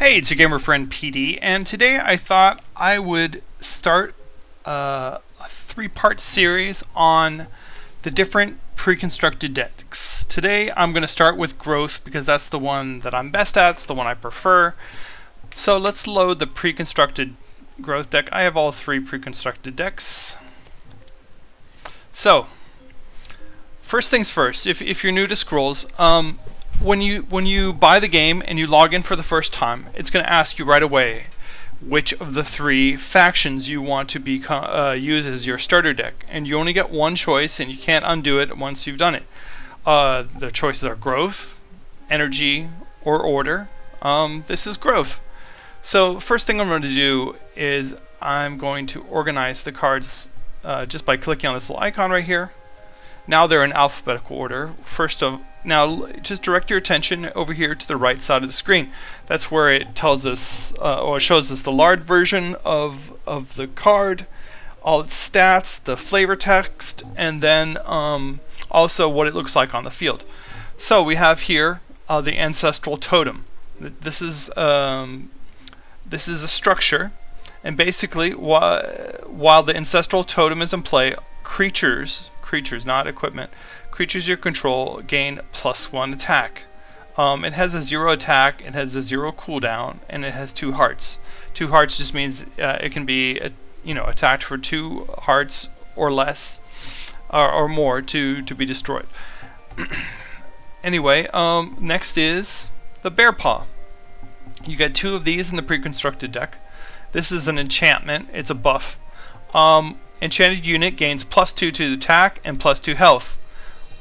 Hey, it's your gamer friend Peadee, and today I thought I would start a three-part series on the different pre-constructed decks. Today I'm going to start with Growth because that's the one that I'm best at, it's the one I prefer. So let's load the pre-constructed Growth deck. I have all three pre-constructed decks. So, first things first, if you're new to Scrolls, when you buy the game and you log in for the first time, it's going to ask you right away which of the three factions you want to use as your starter deck, and you only get one choice, and you can't undo it once you've done it. The choices are Growth, Energy, or Order. This is Growth. So first thing I'm going to do is I'm going to organize the cards just by clicking on this little icon right here. Now they're in alphabetical order. Now just direct your attention over here to the right side of the screen. That's where it tells us, or it shows us the large version of the card, all its stats, the flavor text, and then also what it looks like on the field. So we have here the Ancestral Totem. This is a structure, and basically while the Ancestral Totem is in play, creatures, not equipment, creatures you control gain +1 attack. It has a 0 attack, it has a 0 cooldown, and it has 2 hearts. 2 hearts just means it can be attacked for 2 hearts or less, or more to be destroyed. Anyway, next is the Bear Paw. You get 2 of these in the pre-constructed deck. This is an enchantment, it's a buff. Enchanted unit gains +2 to attack and +2 health.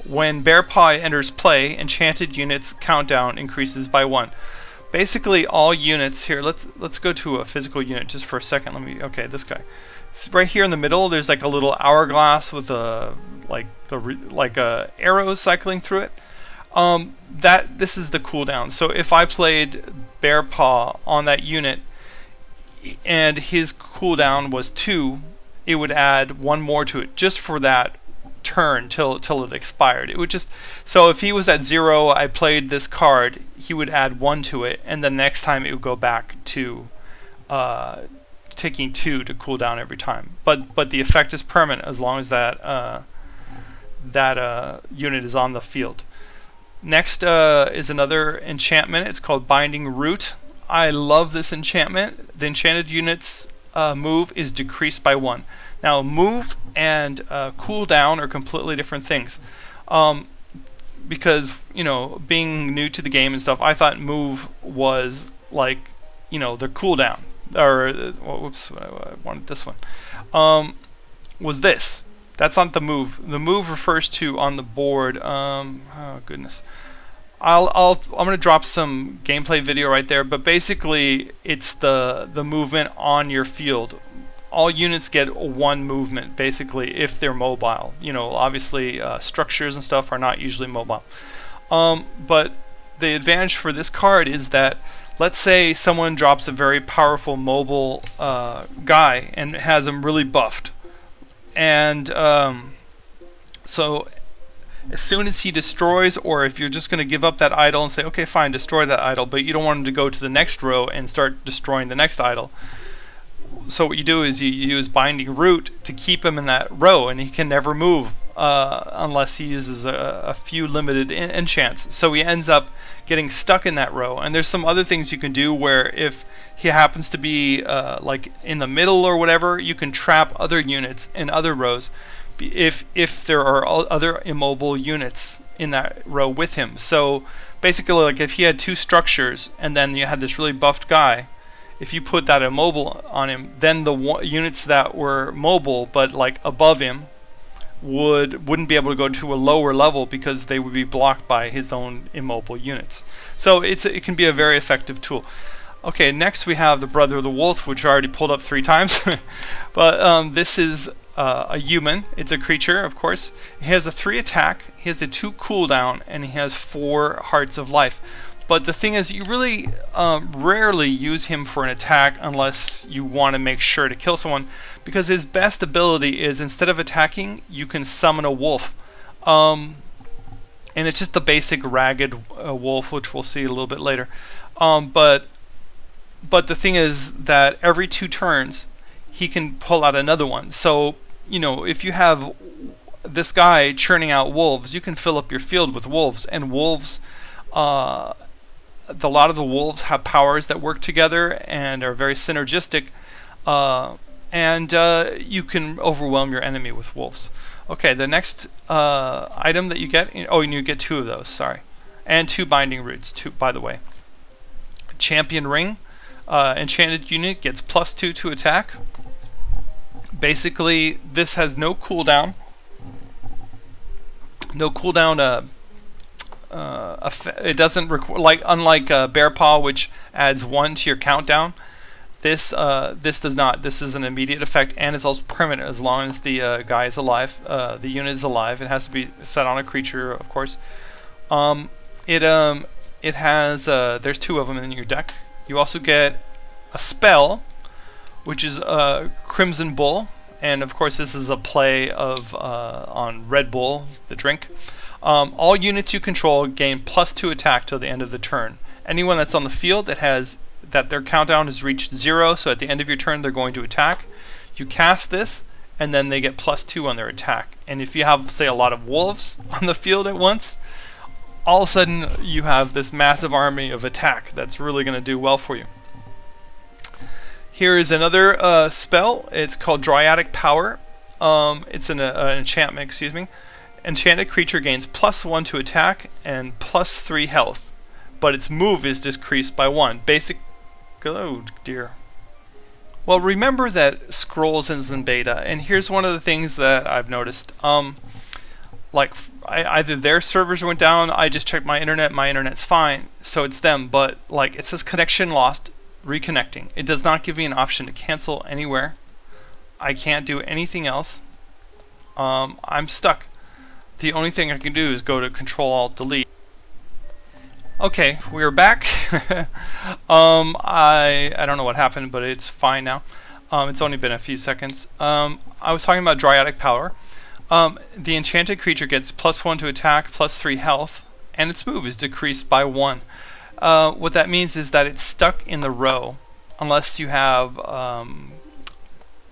When Bear Paw enters play, enchanted units countdown increases by 1. Basically, all units here. Let's go to a physical unit just for a second. Okay, this guy. It's right here in the middle. There's like a little hourglass with a arrows cycling through it. This is the cooldown. So if I played Bear Paw on that unit and his cooldown was 2, it would add 1 more to it just for that turn till it expired. It would just, so if he was at 0, I played this card, he would add 1 to it, and the next time it would go back to taking 2 to cool down every time. But the effect is permanent as long as that unit is on the field. Next is another enchantment. It's called Binding Root. I love this enchantment. The enchanted unit's move is decreased by 1. Now move and cooldown are completely different things. Because being new to the game and stuff, I thought move was like the cooldown, or whoops, I wanted this one. Was this? That's not the move. The move refers to on the board. Oh goodness. I'm gonna drop some gameplay video right there, but basically it's the movement on your field. All units get 1 movement basically if they're mobile. Obviously structures and stuff are not usually mobile. But the advantage for this card is that, let's say someone drops a very powerful mobile guy and has him really buffed, and so as soon as he destroys, or if you're just going to give up that idol and say, okay, fine, destroy that idol, but you don't want him to go to the next row and start destroying the next idol. So what you do is you use Binding Root to keep him in that row, and he can never move unless he uses a few limited enchants. So he ends up getting stuck in that row. And there's some other things you can do where if he happens to be like in the middle or whatever, you can trap other units in other rows if there are other immobile units in that row with him. So basically, like if he had 2 structures and then you had this really buffed guy, if you put that immobile on him, then the units that were mobile but like above him wouldn't be able to go to a lower level because they would be blocked by his own immobile units. So it can be a very effective tool. Okay, next we have the Brother of the Wolf, which I already pulled up 3 times. But this is a human. It's a creature, of course. He has a 3 attack, he has a 2 cooldown, and he has 4 hearts of life. But the thing is, you really rarely use him for an attack unless you want to make sure to kill someone, because his best ability is, instead of attacking, you can summon a wolf. And it's just the basic ragged wolf, which we'll see a little bit later. But but the thing is that every 2 turns he can pull out another one. So, you know, if you have this guy churning out wolves, you can fill up your field with wolves, and wolves, a lot of the wolves have powers that work together and are very synergistic, and you can overwhelm your enemy with wolves. Okay, the next item that you get, oh, and you get 2 of those, sorry, and 2 binding roots, 2, by the way. Champion Ring, enchanted unit, gets +2 to attack. Basically, this has no cooldown. No cooldown. It doesn't require, unlike Bear Paw, which adds 1 to your countdown. This does not. This is an immediate effect, and it's also permanent as long as the guy is alive. The unit is alive. It has to be set on a creature, of course. It has there's 2 of them in your deck. You also get a spell, which is Crimson Bull, and of course this is a play of on Red Bull, the drink. All units you control gain +2 attack till the end of the turn. Anyone that's on the field that their countdown has reached 0, so at the end of your turn they're going to attack. You cast this, and then they get +2 on their attack. And if you have, say, a lot of wolves on the field at once, all of a sudden you have this massive army of attack that's really going to do well for you. Here is another spell. It's called Dryatic Power. It's an enchantment, excuse me. Enchanted creature gains +1 to attack and +3 health, but its move is decreased by 1. Basic. Oh dear. Well, remember that Scrolls is in beta, and here's one of the things that I've noticed. Like, either their servers went down, I just checked my internet's fine, so it's them, but like it says connection lost, reconnecting. It does not give me an option to cancel anywhere. I can't do anything else. I'm stuck. The only thing I can do is go to Control-Alt-Delete. Okay, we're back. I don't know what happened, but it's fine now. It's only been a few seconds. I was talking about Dryatic Power. The enchanted creature gets +1 to attack, +3 health, and its move is decreased by 1. What that means is that it's stuck in the row unless you have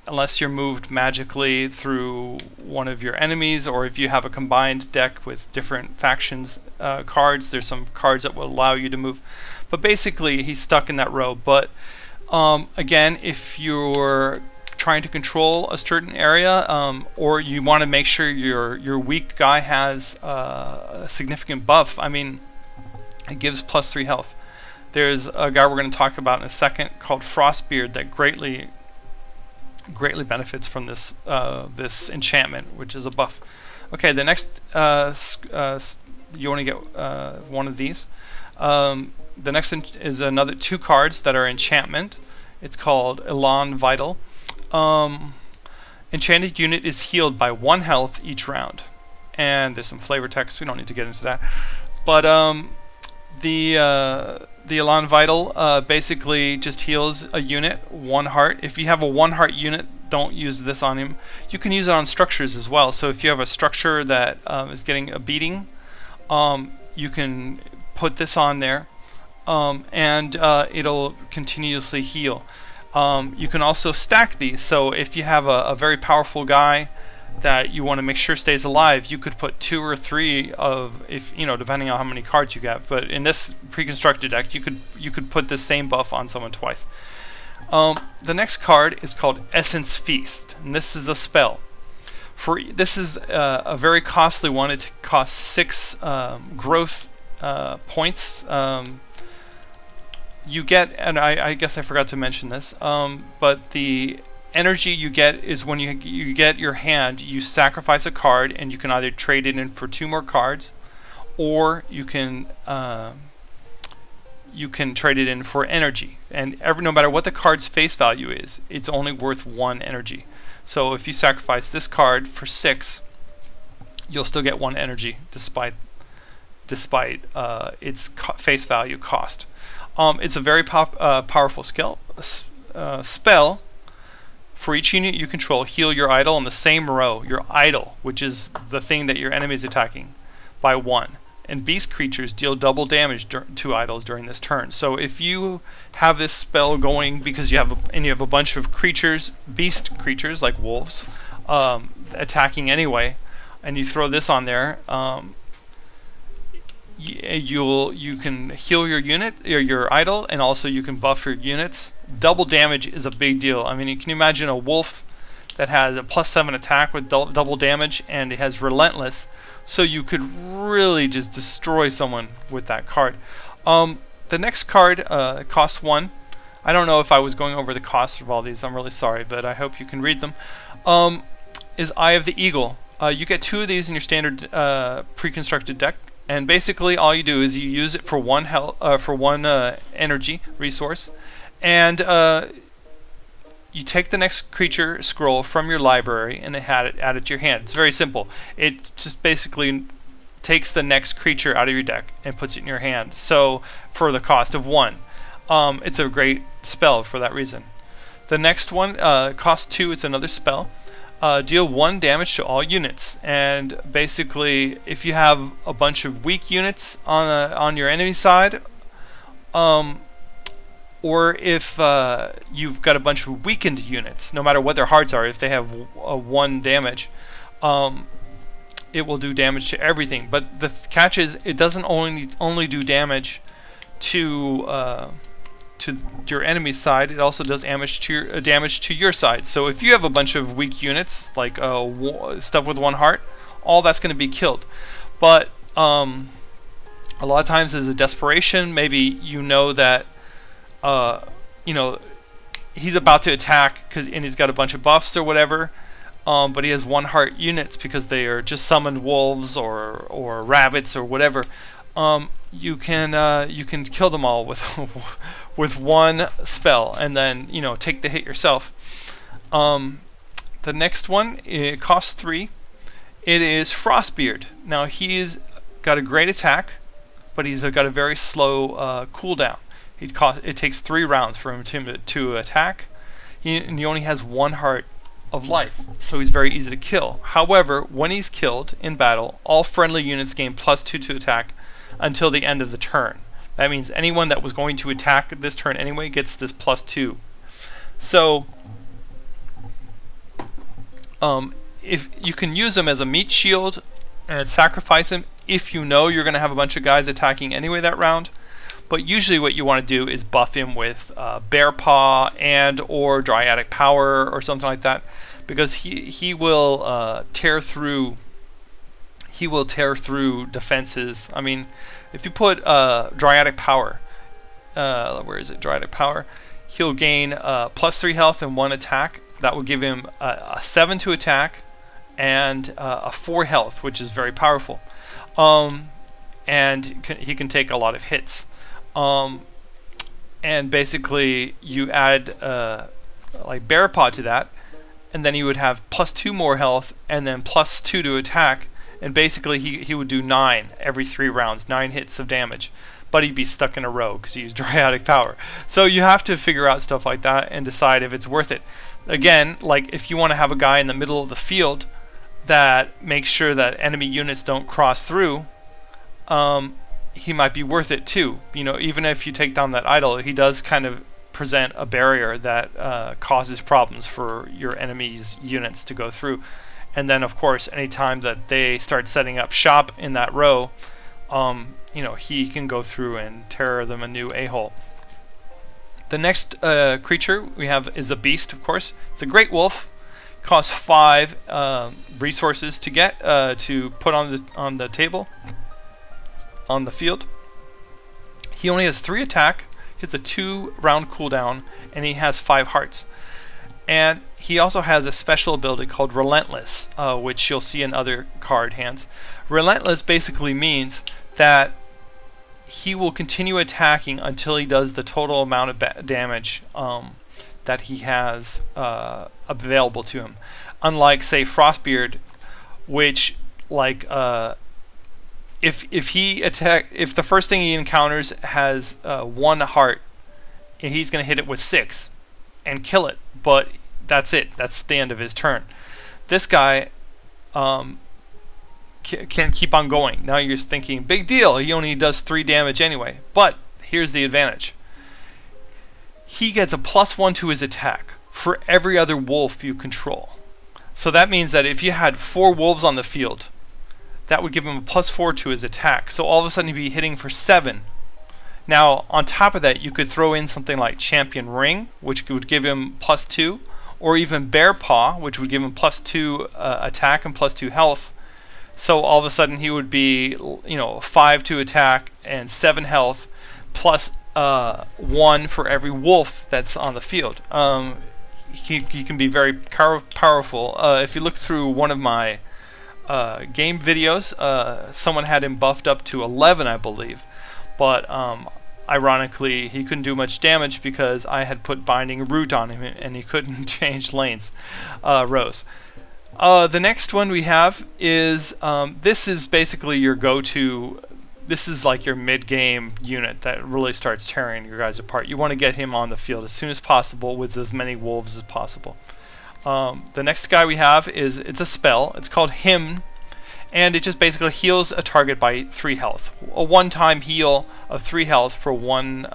unless you're moved magically through one of your enemies, or if you have a combined deck with different factions cards. There's some cards that will allow you to move, but basically he's stuck in that row. But again, if you're trying to control a certain area, or you want to make sure your weak guy has a significant buff, I mean, it gives +3 health. There's a guy we're going to talk about in a second called Frostbeard that greatly benefits from this this enchantment, which is a buff. Okay, the next you only get 1 of these. The next is another 2 cards that are enchantment. It's called Elan Vital. Enchanted unit is healed by 1 health each round, and there's some flavor text. We don't need to get into that, but the Elan Vital basically just heals a unit 1 heart. If you have a 1 heart unit, don't use this on him. You can use it on structures as well. So if you have a structure that is getting a beating, you can put this on there, and it'll continuously heal. You can also stack these. So if you have a very powerful guy that you want to make sure stays alive, you could put 2 or 3 of, if you know, depending on how many cards you get. But in this pre-constructed deck, you could put the same buff on someone twice. The next card is called Essence Feast, and this is a spell. This is a very costly one. It costs 6 growth points. You get, and I guess I forgot to mention this, but the energy you get is when you get your hand, you sacrifice a card, and you can either trade it in for 2 more cards, or you can trade it in for energy. And no matter what the card's face value is, it's only worth 1 energy. So if you sacrifice this card for 6, you'll still get 1 energy despite its face value cost. It's a very powerful spell. For each unit you control, heal your idol in the same row. Your idol, which is the thing that your enemy is attacking, by 1. and beast creatures deal double damage to idols during this turn. So if you have this spell going because you have a bunch of creatures, beast creatures like wolves, attacking anyway, and you throw this on there, you can heal your unit or your idol, and also you can buff your units. Double damage is a big deal. I mean, you can imagine a wolf that has a +7 attack with double damage, and it has relentless, so you could really just destroy someone with that card. The next card costs 1. I don't know if I was going over the cost of all these. I'm really sorry, but I hope you can read them. Is Eye of the Eagle. You get 2 of these in your standard pre-constructed deck, and basically all you do is you use it for one energy resource, and you take the next creature scroll from your library and add it to your hand. It's very simple. It just basically takes the next creature out of your deck and puts it in your hand. So for the cost of 1, it's a great spell for that reason. The next one costs 2. It's another spell. Deal 1 damage to all units, and basically if you have a bunch of weak units on your enemy side, or if you've got a bunch of weakened units, no matter what their hearts are, if they have 1 damage, it will do damage to everything. But the catch is, it doesn't only do damage to your enemy's side, it also does damage to your side. So if you have a bunch of weak units, like stuff with 1 heart, all that's going to be killed. But a lot of times as a desperation, maybe you know that he's about to attack and he's got a bunch of buffs or whatever, but he has 1 heart units because they are just summoned wolves or rabbits or whatever. You can kill them all with 1 spell, and then take the hit yourself. The next one, it costs 3. It is Frostbeard. Now he's got a great attack, but he's got a very slow cooldown. It takes 3 rounds for him to attack, and he only has 1 heart of life, so he's very easy to kill. However, when he's killed in battle, all friendly units gain +2 to attack until the end of the turn. That means anyone that was going to attack this turn anyway gets this +2. So if you can use him as a meat shield and sacrifice him if you know you're going to have a bunch of guys attacking anyway that round. But usually what you want to do is buff him with Bear Paw and or Dryadic Power or something like that, because he will tear through defenses. I mean, if you put Dryadic Power, where is it? Dryadic Power. He'll gain +3 health and 1 attack. That will give him a 7 to attack and a 4 health, which is very powerful. And he can take a lot of hits. And basically you add like Bear Paw to that, and then he would have +2 more health and then +2 to attack, and basically he would do 9 every 3 rounds, 9 hits of damage, but he'd be stuck in a row because he used Dryadic Power. So you have to figure out stuff like that and decide if it's worth it. Again, like if you want to have a guy in the middle of the field that makes sure that enemy units don't cross through, he might be worth it too. Even if you take down that idol, he does kind of present a barrier that causes problems for your enemy's units to go through. And then of course anytime that they start setting up shop in that row, he can go through and tear them a new a-hole. The next creature we have is a beast, of course. It's a great wolf. Costs 5 resources to get to put on the table, on the field. He only has 3 attack, he has a 2-round cooldown, and he has 5 hearts. And he also has a special ability called Relentless, which you'll see in other card hands. Relentless basically means that he will continue attacking until he does the total amount of damage that he has available to him. Unlike, say, Frostbeard, which, like, if the first thing he encounters has 1 heart, he's going to hit it with 6 and kill it. But that's it. That's the end of his turn. This guy can keep on going. Now you're thinking, big deal, he only does 3 damage anyway. But here's the advantage. He gets a +1 to his attack for every other wolf you control. So that means that if you had 4 wolves on the field, that would give him a +4 to his attack. So all of a sudden he'd be hitting for 7. Now on top of that, you could throw in something like Champion Ring, which would give him +2, or even Bear Paw, which would give him +2 attack and +2 health. So all of a sudden he would be, 5 to attack and 7 health, plus 1 for every wolf that's on the field. He can be very powerful. If you look through one of my game videos, someone had him buffed up to 11, I believe, but ironically he couldn't do much damage because I had put Binding Root on him and he couldn't change rows. The next one we have is this is basically your go-to. This is like your mid-game unit that really starts tearing your guys apart. You want to get him on the field as soon as possible with as many wolves as possible. The next guy we have it's a spell. It's called Hymn, and it just basically heals a target by 3 health. A one-time heal of 3 health for 1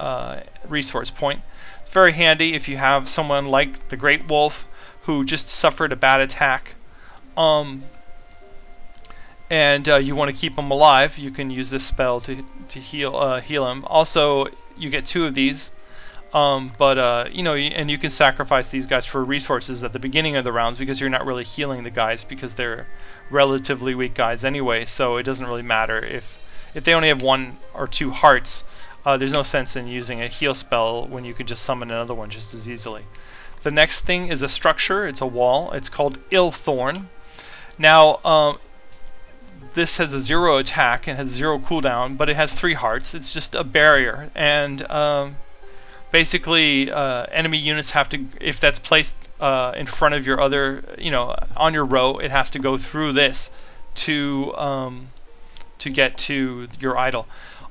resource point. It's very handy if you have someone like the Great Wolf who just suffered a bad attack. And you want to keep him alive. You can use this spell to heal him. Also, you get 2 of these, and you can sacrifice these guys for resources at the beginning of the rounds because you're not really healing the guys because they're relatively weak guys anyway. So it doesn't really matter if they only have 1 or 2 hearts. There's no sense in using a heal spell when you could just summon another one just as easily. The next thing is a structure. It's a wall. It's called Illthorn. Now, this has a 0 attack and has 0 cooldown, but it has 3 hearts. It's just a barrier, and basically enemy units have to, if that's placed in front of your other, on your row, it has to go through this to get to your idol.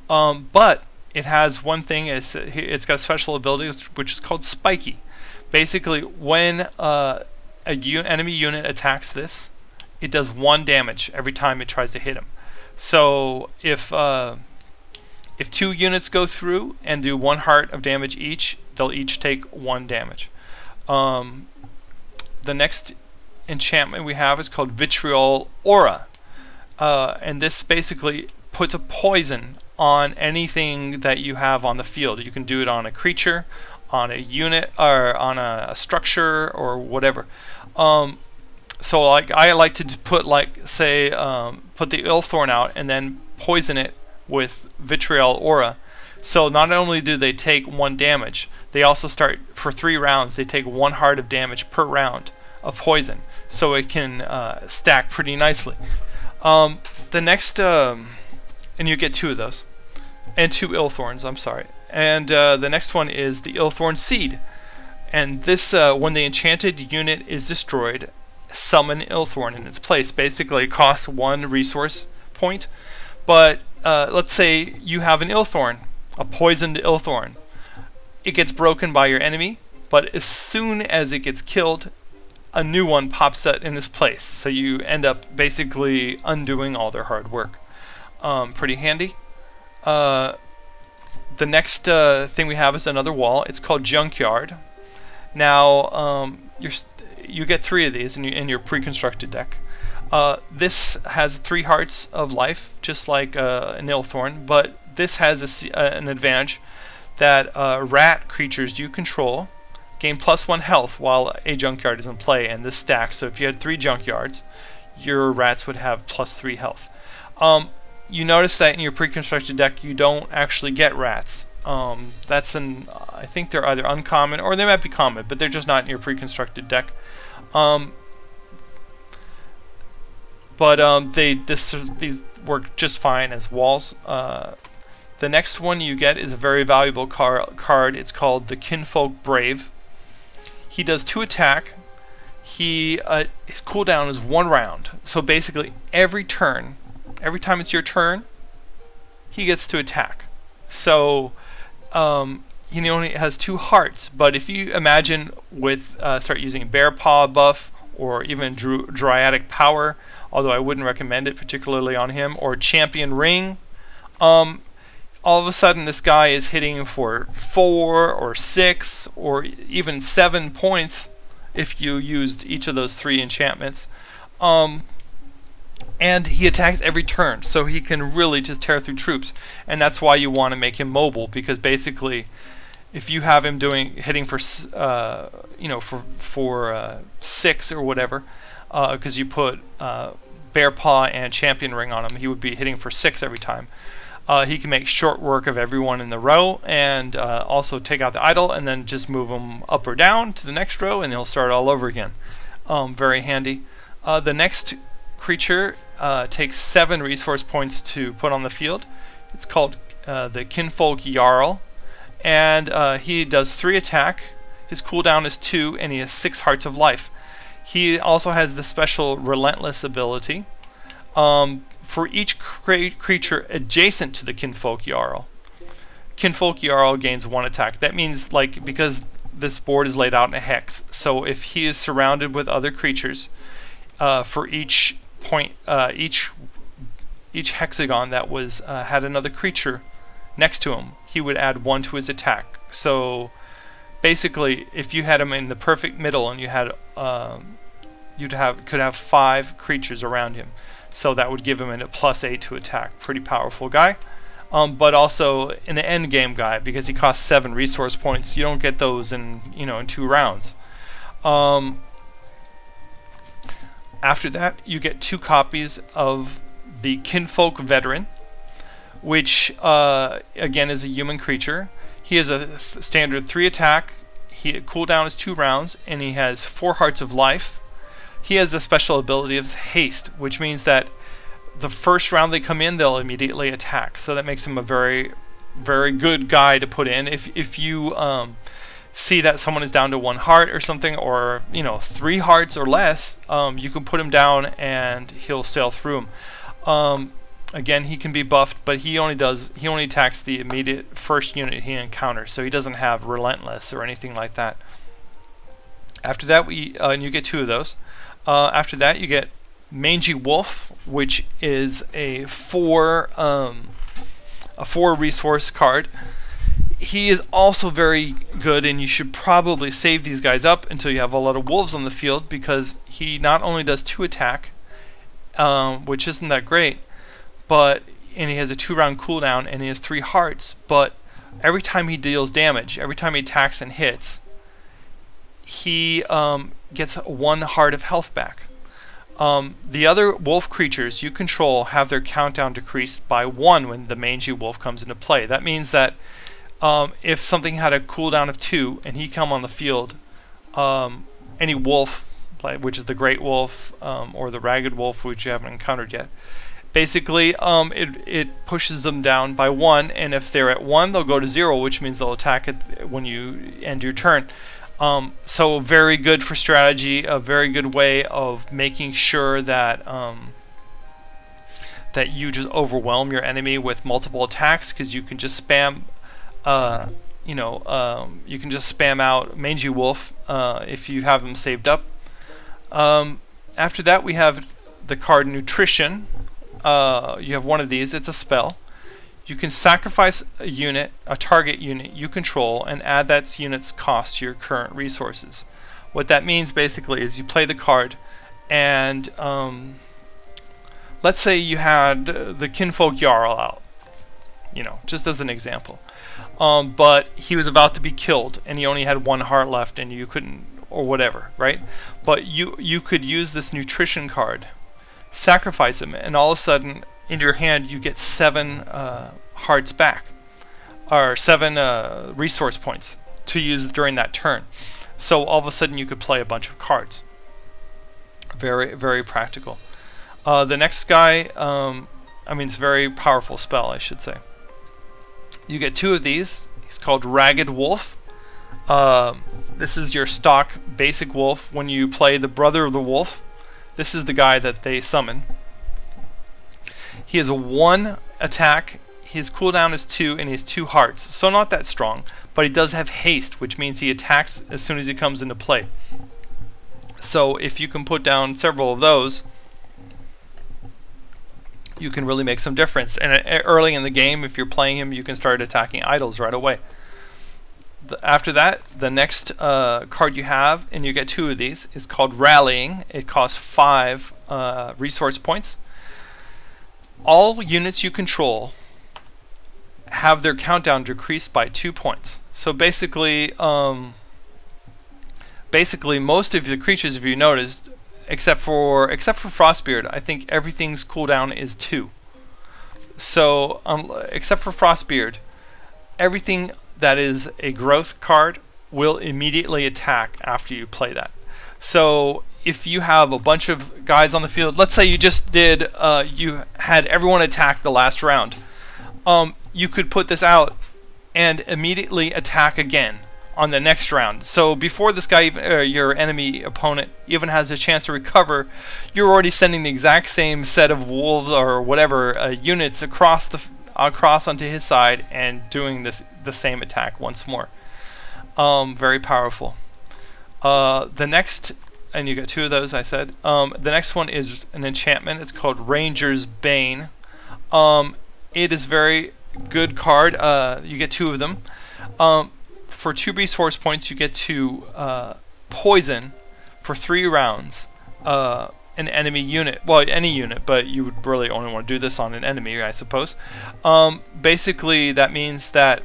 But it has one thing. It's got special abilities, which is called Spiky. Basically, when enemy unit attacks this, it does 1 damage every time it tries to hit him. So if 2 units go through and do 1 heart of damage each, they'll each take 1 damage. The next enchantment we have is called Vitriol Aura, and this basically puts a poison on anything that you have on the field. You can do it on a creature, on a unit, or on a structure, or whatever. So I like to put put the Illthorn out and then poison it with Vitriol Aura. So not only do they take 1 damage, they also start for 3 rounds. They take 1 heart of damage per round of poison, so it can stack pretty nicely. The next, and you get 2 of those, and 2 Illthorns. I'm sorry. And the next one is the Illthorn Seed, and this when the enchanted unit is destroyed, summon Illthorn in its place. Basically, it costs 1 resource point. But let's say you have an Illthorn, a poisoned Illthorn. It gets broken by your enemy, but as soon as it gets killed, a new one pops out in its place. So you end up basically undoing all their hard work. Pretty handy. The next thing we have is another wall. It's called Junkyard. Now, you get 3 of these in your pre-constructed deck. This has 3 hearts of life, just like an Illthorn, but this has an advantage that rat creatures you control gain +1 health while a junkyard is in play, and this stacks. So if you had 3 junkyards, your rats would have +3 health. You notice that in your pre-constructed deck you don't actually get rats. I think they're either uncommon or they might be common, but they're just not in your pre-constructed deck. These work just fine as walls. The next one you get is a very valuable card. It's called the Kinfolk Brave. He does 2 attack. His cooldown is 1 round. So basically, every time it's your turn, he gets to attack. So he only has 2 hearts. But if you imagine start using Bear Paw buff or even Dryadic Power although I wouldn't recommend it particularly on him. Or Champion Ring. All of a sudden this guy is hitting for 4 or 6 or even 7 points if you used each of those 3 enchantments. And he attacks every turn, so he can really just tear through troops. And that's why you want to make him mobile, because basically if you have him hitting for you know, for 6 or whatever, because you put Bear Paw and Champion Ring on him, he would be hitting for 6 every time. He can make short work of everyone in the row, and also take out the idol and then just move him up or down to the next row, and he'll start all over again. Very handy. The next creature takes 7 resource points to put on the field. It's called the Kinfolk Erl, and he does 3 attack. His cooldown is 2, and he has 6 hearts of life. He also has the special Relentless ability. For each creature adjacent to the Kinfolk Erl, Kinfolk Erl gains 1 attack. That means, like, because this board is laid out in a hex, so if he is surrounded with other creatures, for each point, each hexagon that was had another creature next to him, he would add 1 to his attack. So basically, if you had him in the perfect middle and you had could have 5 creatures around him, so that would give him a +8 to attack. Pretty powerful guy. But also an end game guy, because he costs 7 resource points. You don't get those in, you know, in 2 rounds. After that, you get 2 copies of the Kinfolk Veteran, which again is a human creature. He has a standard 3 attack. Cooldown is 2 rounds, and he has 4 hearts of life. He has a special ability of haste, which means that the first round they come in, they'll immediately attack. So that makes him a very, very good guy to put in. If you see that someone is down to 1 heart or something, or, you know, 3 hearts or less, you can put him down and he'll sail through them. Again, he can be buffed, but he only attacks the immediate first unit he encounters, so he doesn't have Relentless or anything like that. After that, and you get 2 of those. After that, you get Mangy Wolf, which is a 4 resource card. He is also very good, and you should probably save these guys up until you have a lot of wolves on the field, because he not only does 2 attack, which isn't that great, and he has a 2-round cooldown, and he has 3 hearts, but every time he deals damage, every time he attacks and hits, he gets 1 heart of health back. The other wolf creatures you control have their countdown decreased by 1 when the mangy wolf comes into play. That means that if something had a cooldown of 2 and he come on the field, any wolf, which is the great wolf or the ragged wolf, which you haven't encountered yet, basically it pushes them down by 1, and if they're at 1, they'll go to 0, which means they'll attack it when you end your turn. So very good for strategy, a very good way of making sure that that you just overwhelm your enemy with multiple attacks, because you can just spam you can just spam out Mangy Wolf if you have them saved up. After that, we have the card Nutrition. You have 1 of these. It's a spell. You can sacrifice a target unit you control, and add that unit's cost to your current resources. What that means basically is you play the card, and let's say you had the Kinfolk Erl out, just as an example. But he was about to be killed, and he only had 1 heart left, and you couldn't, or whatever, right? But you could use this Nutrition card, sacrifice him, and all of a sudden in your hand you get 7 hearts back, or 7 resource points to use during that turn. So all of a sudden you could play a bunch of cards. Very, very practical. The next guy, it's a very powerful spell, I should say. You get 2 of these. He's called Ragged Wolf. This is your stock basic wolf. When you play the Brother of the Wolf, this is the guy that they summon. He has a 1 attack, his cooldown is 2, and he has 2 hearts. So not that strong, but he does have haste, which means he attacks as soon as he comes into play. So if you can put down several of those, you can really make some difference. And early in the game, if you're playing him, you can start attacking idols right away. After that, the next card you have, and you get 2 of these, is called Rallying. It costs 5 resource points. All units you control have their countdown decreased by 2 points. So basically, most of the creatures, if you noticed, except for Frostbeard, I think everything's cooldown is 2. So except for Frostbeard, everything that is a growth card will immediately attack after you play that. So if you have a bunch of guys on the field, let's say you just did, you had everyone attack the last round, you could put this out and immediately attack again on the next round. So before this guy, your enemy opponent, even has a chance to recover, you're already sending the exact same set of wolves or whatever units across onto his side and doing the same attack once more. Very powerful. The next, and you get 2 of those, I said. The next one is an enchantment. It's called Ranger's Bane. It is very good card. You get 2 of them. For 2 resource points, you get to poison for 3 rounds an enemy unit. Well, any unit, but you would really only want to do this on an enemy, I suppose. Basically, that means that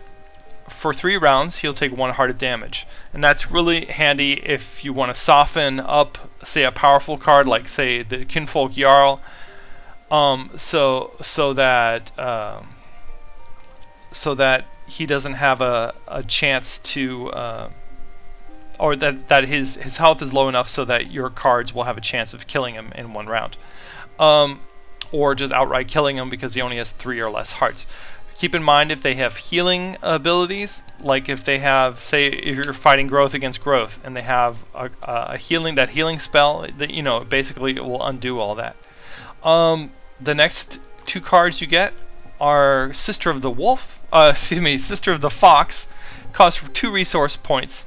for 3 rounds, he'll take 1 heart of damage. And that's really handy if you want to soften up, say, a powerful card like, say, the Kinfolk Erl, so that he doesn't have a chance to, or that his health is low enough so that your cards will have a chance of killing him in 1 round. Or just outright killing him because he only has 3 or less hearts. Keep in mind, if they have healing abilities, like if they have, say, if you're fighting growth against growth, and they have a healing spell, that, you know, basically it will undo all that. The next 2 cards you get are Sister of the Wolf, Sister of the Fox, costs 2 resource points.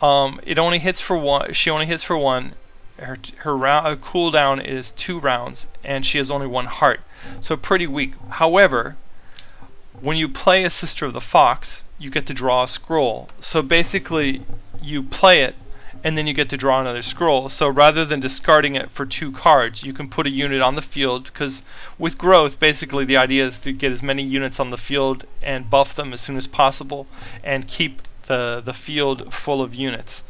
It only hits for 1. She only hits for 1. Her cooldown is 2 rounds, and she has only 1 heart, so pretty weak. However, when you play a Sister of the Fox, you get to draw a scroll. So basically, you play it, and then you get to draw another scroll. So rather than discarding it for 2 cards, you can put a unit on the field, because with growth, basically the idea is to get as many units on the field and buff them as soon as possible, and keep the field full of units.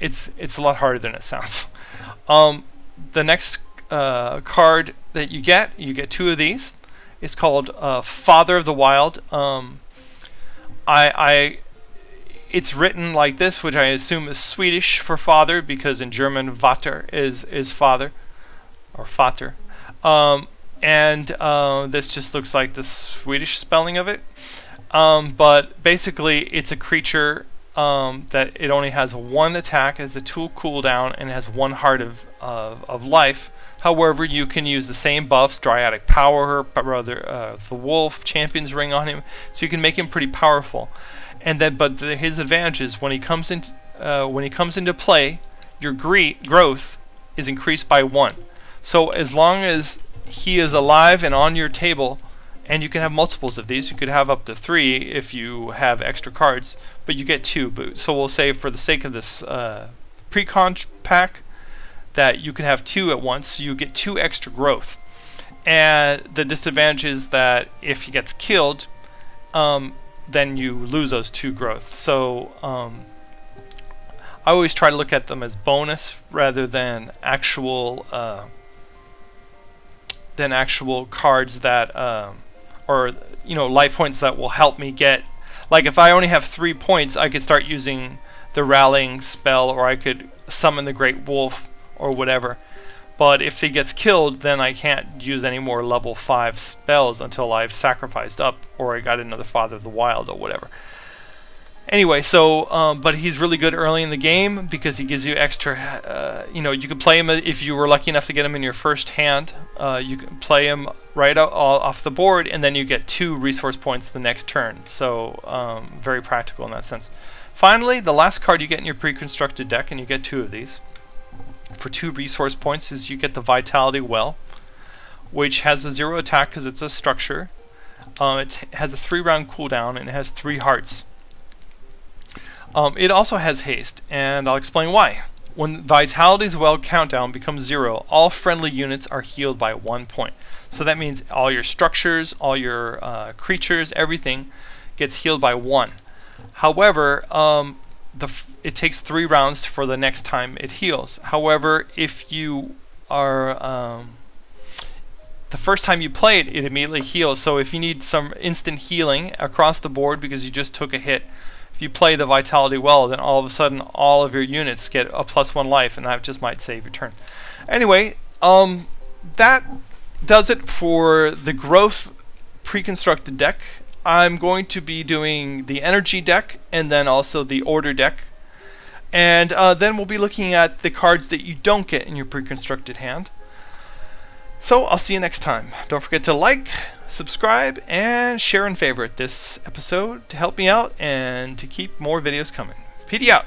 It's a lot harder than it sounds. The next card that you get 2 of these. It's called Father of the Wild. It's written like this, which I assume is Swedish for father, because in German Vater is father, or Vater. This just looks like the Swedish spelling of it. But basically, it's a creature that it only has 1 attack, has a 2 cooldown, and has 1 heart of life. However, you can use the same buffs, Dryatic Power, the Wolf, Champion's Ring on him, so you can make him pretty powerful. And then, his advantage is when he comes into play, your growth is increased by 1. So as long as he is alive and on your table, and you can have multiples of these, you could have up to 3 if you have extra cards, but you get 2. So we'll say, for the sake of this pre-con pack, that you can have 2 at once, so you get 2 extra growth. And the disadvantage is that if he gets killed, then you lose those 2 growth. So I always try to look at them as bonus rather than actual cards that or life points that will help me get. Like if I only have 3 points, I could start using the Rallying spell, or I could summon the Great Wolf, or whatever. But if he gets killed, then I can't use any more level 5 spells until I've sacrificed up, or I got another Father of the Wild, or whatever. Anyway, so but he's really good early in the game because he gives you extra. You can play him if you were lucky enough to get him in your first hand. You can play him right off the board, and then you get 2 resource points the next turn. So very practical in that sense. Finally, the last card you get in your pre-constructed deck, and you get 2 of these, for 2 resource points, is you get the Vitality Well, which has a 0 attack because it's a structure. It has a 3-round cooldown, and it has 3 hearts. It also has haste, and I'll explain why. When Vitality's Well countdown becomes 0, all friendly units are healed by 1 point. So that means all your structures, all your creatures, everything gets healed by 1. However, it takes 3 rounds for the next time it heals. However, if you are the first time you play it, it immediately heals. So if you need some instant healing across the board because you just took a hit, if you play the Vitality Well, then all of a sudden all of your units get a +1 life, and that just might save your turn. Anyway, that does it for the Growth Preconstructed deck. I'm going to be doing the Energy deck and then also the Order deck. And then we'll be looking at the cards that you don't get in your Preconstructed hand. So I'll see you next time. Don't forget to like, subscribe, and share and favorite this episode to help me out and to keep more videos coming. Peadee out!